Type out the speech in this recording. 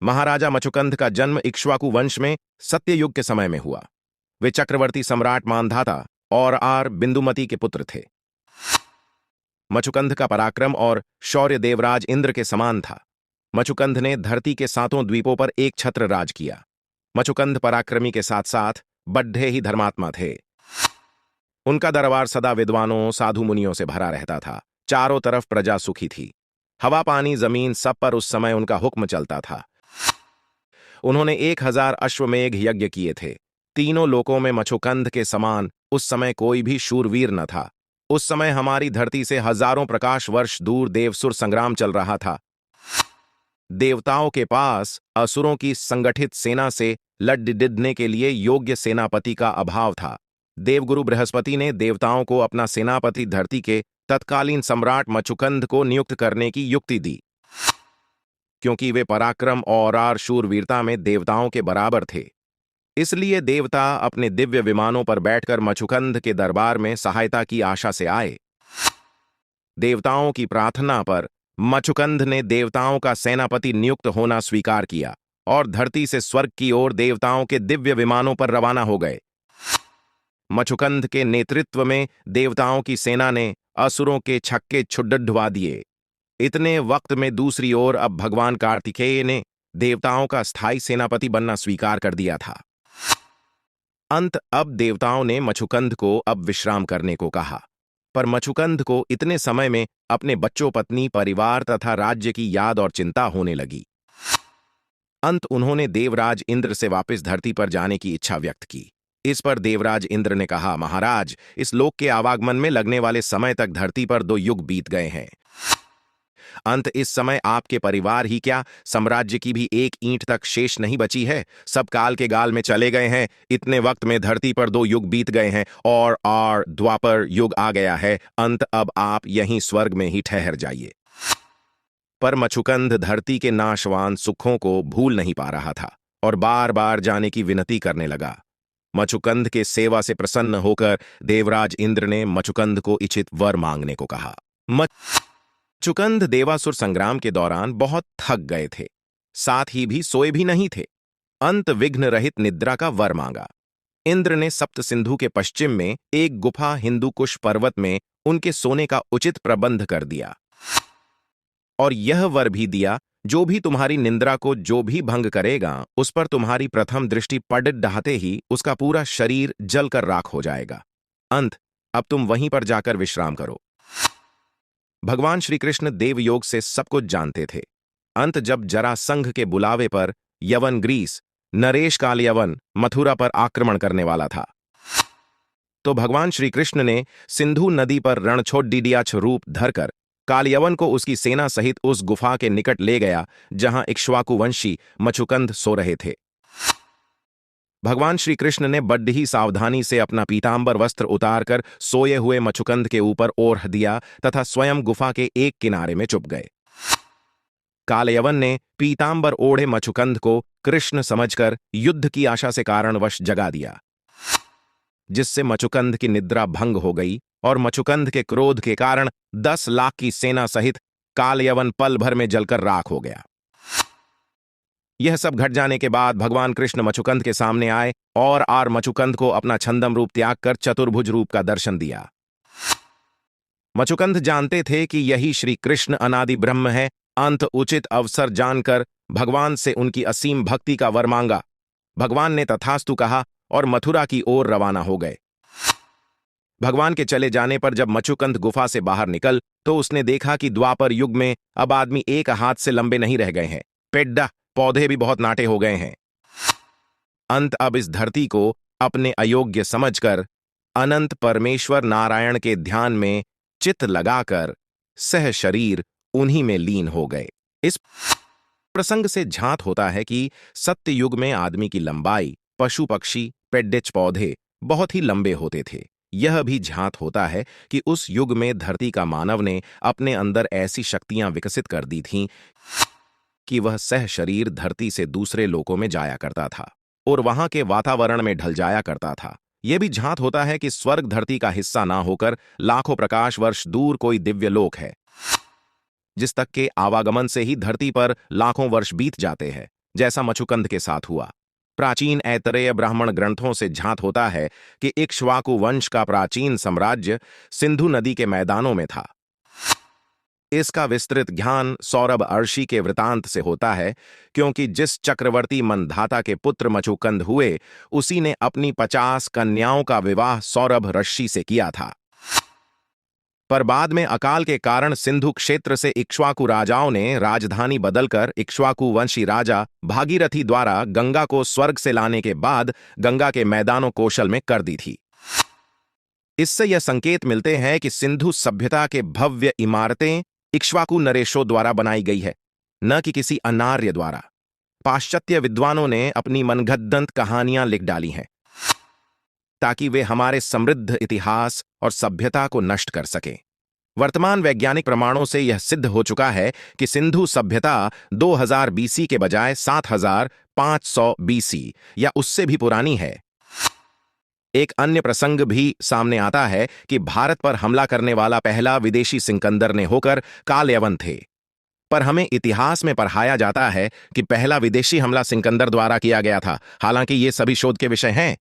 महाराजा मचुकंद का जन्म इक्ष्वाकु वंश में सत्ययुग के समय में हुआ। वे चक्रवर्ती सम्राट मांधाता और बिंदुमती के पुत्र थे। मचुकंद का पराक्रम और शौर्य देवराज इंद्र के समान था। मचुकंद ने धरती के 7 द्वीपों पर एक छत्र राज किया। मचुकंद पराक्रमी के साथ साथ बड्ढे ही धर्मात्मा थे। उनका दरबार सदा विद्वानों साधु मुनियों से भरा रहता था। चारों तरफ प्रजा सुखी थी। हवा पानी जमीन सब पर उस समय उनका हुक्म चलता था। उन्होंने 1000 अश्वमेघ यज्ञ किए थे। तीनों लोकों में मचुकंद के समान उस समय कोई भी शूरवीर न था। उस समय हमारी धरती से हजारों प्रकाश वर्ष दूर देवसुर संग्राम चल रहा था। देवताओं के पास असुरों की संगठित सेना से लड़ने के लिए योग्य सेनापति का अभाव था। देवगुरु बृहस्पति ने देवताओं को अपना सेनापति धरती के तत्कालीन सम्राट मचुकंद को नियुक्त करने की युक्ति दी, क्योंकि वे पराक्रम और शूरवीरता में देवताओं के बराबर थे। इसलिए देवता अपने दिव्य विमानों पर बैठकर मचुकंद के दरबार में सहायता की आशा से आए। देवताओं की प्रार्थना पर मचुकंद ने देवताओं का सेनापति नियुक्त होना स्वीकार किया और धरती से स्वर्ग की ओर देवताओं के दिव्य विमानों पर रवाना हो गए। मचुकंद के नेतृत्व में देवताओं की सेना ने असुरों के छक्के छुड़वा दिए। इतने वक्त में दूसरी ओर अब भगवान कार्तिकेय ने देवताओं का स्थायी सेनापति बनना स्वीकार कर दिया था। अब देवताओं ने मचुकंद को अब विश्राम करने को कहा, पर मचुकंद को इतने समय में अपने बच्चों पत्नी परिवार तथा राज्य की याद और चिंता होने लगी। उन्होंने देवराज इंद्र से वापस धरती पर जाने की इच्छा व्यक्त की। इस पर देवराज इंद्र ने कहा, महाराज, इस लोक के आवागमन में लगने वाले समय तक धरती पर 2 युग बीत गए हैं। इस समय आपके परिवार ही क्या, साम्राज्य की भी एक ईंट तक शेष नहीं बची है। सब काल के गाल में चले गए हैं। इतने वक्त में धरती पर 2 युग बीत गए हैं और द्वापर युग आ गया है। अब आप यहीं स्वर्ग में ही ठहर जाइए। पर मचुकंद धरती के नाशवान सुखों को भूल नहीं पा रहा था और बार बार जाने की विनती करने लगा। मचुकंद के सेवा से प्रसन्न होकर देवराज इंद्र ने मचुकंद को इच्छित वर मांगने को कहा। मचुकंद देवासुर संग्राम के दौरान बहुत थक गए थे, साथ ही भी सोए भी नहीं थे। विघ्न रहित निद्रा का वर मांगा। इंद्र ने सप्त सिंधु के पश्चिम में एक गुफा हिंदुकुश पर्वत में उनके सोने का उचित प्रबंध कर दिया और यह वर भी दिया, जो भी तुम्हारी निद्रा को जो भी भंग करेगा, उस पर तुम्हारी प्रथम दृष्टि पड़ डहाते ही उसका पूरा शरीर जलकर राख हो जाएगा। अब तुम वहीं पर जाकर विश्राम करो। भगवान श्री कृष्ण देवयोग से सब कुछ जानते थे। जब जरासंघ के बुलावे पर यवन ग्रीस नरेश काल यवन मथुरा पर आक्रमण करने वाला था, तो भगवान श्री कृष्ण ने सिंधु नदी पर रणछोड़ियाछ रूप धरकर कालयवन को उसकी सेना सहित उस गुफा के निकट ले गया जहां इक्ष्वाकुवंशी मचुकंद सो रहे थे। भगवान श्री कृष्ण ने बड्ड ही सावधानी से अपना पीतांबर वस्त्र उतारकर सोए हुए मचुकंद के ऊपर ओढ़ दिया तथा स्वयं गुफा के एक किनारे में चुप गए। कालयवन ने पीतांबर ओढ़े मचुकंद को कृष्ण समझकर युद्ध की आशा से कारणवश जगा दिया, जिससे मचुकंद की निद्रा भंग हो गई और मचुकंद के क्रोध के कारण 10 लाख की सेना सहित कालयवन पल भर में जलकर राख हो गया। यह सब घट जाने के बाद भगवान कृष्ण मचुकंद के सामने आए और मचुकंद को अपना छंदम रूप त्याग कर चतुर्भुज रूप का दर्शन दिया। मचुकंद जानते थे कि यही श्री कृष्ण अनादि ब्रह्म है। उचित अवसर जानकर भगवान से उनकी असीम भक्ति का वर मांगा। भगवान ने तथास्तु कहा और मथुरा की ओर रवाना हो गए। भगवान के चले जाने पर जब मचुकंद गुफा से बाहर निकल तो उसने देखा कि द्वापर युग में अब आदमी एक हाथ से लंबे नहीं रह गए हैं। पेड़ पौधे भी बहुत नाटे हो गए हैं। अब इस धरती को अपने अयोग्य समझकर अनंत परमेश्वर नारायण के ध्यान में चित्त लगाकर सह शरीर उन्हीं में लीन हो गए। इस प्रसंग से झांत होता है कि सत्य युग में आदमी की लंबाई पशु पक्षी पेड़ पौधे बहुत ही लंबे होते थे। यह भी झांत होता है कि उस युग में धरती का मानव ने अपने अंदर ऐसी शक्तियां विकसित कर दी थीं कि वह सह शरीर धरती से दूसरे लोकों में जाया करता था और वहां के वातावरण में ढल जाया करता था। यह भी झांत होता है कि स्वर्ग धरती का हिस्सा ना होकर लाखों प्रकाश वर्ष दूर कोई दिव्य लोक है, जिस तक के आवागमन से ही धरती पर लाखों वर्ष बीत जाते हैं। जैसा मछुकंद के साथ हुआ। प्राचीन ऐतरेय ब्राह्मण ग्रंथों से झांत होता है कि इक्ष्वाकु वंश का प्राचीन साम्राज्य सिंधु नदी के मैदानों में था। इसका विस्तृत ज्ञान सौरभ अर्षि के वृतांत से होता है, क्योंकि जिस चक्रवर्ती मंधाता के पुत्र मछुकंद हुए, उसी ने अपनी 50 कन्याओं का विवाह सौरभ ऋषि से किया था। पर बाद में अकाल के कारण सिंधु क्षेत्र से इक्ष्वाकु राजाओं ने राजधानी बदलकर इक्ष्वाकु वंशी राजा भागीरथी द्वारा गंगा को स्वर्ग से लाने के बाद गंगा के मैदानों कौशल में कर दी थी। इससे यह संकेत मिलते हैं कि सिंधु सभ्यता के भव्य इमारतें इक्ष्वाकु नरेशों द्वारा बनाई गई है, न कि किसी अनार्य द्वारा। पाश्चात्य विद्वानों ने अपनी मनगढ़ंत कहानियां लिख डाली हैं ताकि वे हमारे समृद्ध इतिहास और सभ्यता को नष्ट कर सकें। वर्तमान वैज्ञानिक प्रमाणों से यह सिद्ध हो चुका है कि सिंधु सभ्यता 2000 बीसी के बजाय 7500 बीसी या उससे भी पुरानी है। एक अन्य प्रसंग भी सामने आता है कि भारत पर हमला करने वाला पहला विदेशी सिकंदर ने होकर कालयवन थे, पर हमें इतिहास में पढ़ाया जाता है कि पहला विदेशी हमला सिकंदर द्वारा किया गया था। हालांकि ये सभी शोध के विषय हैं।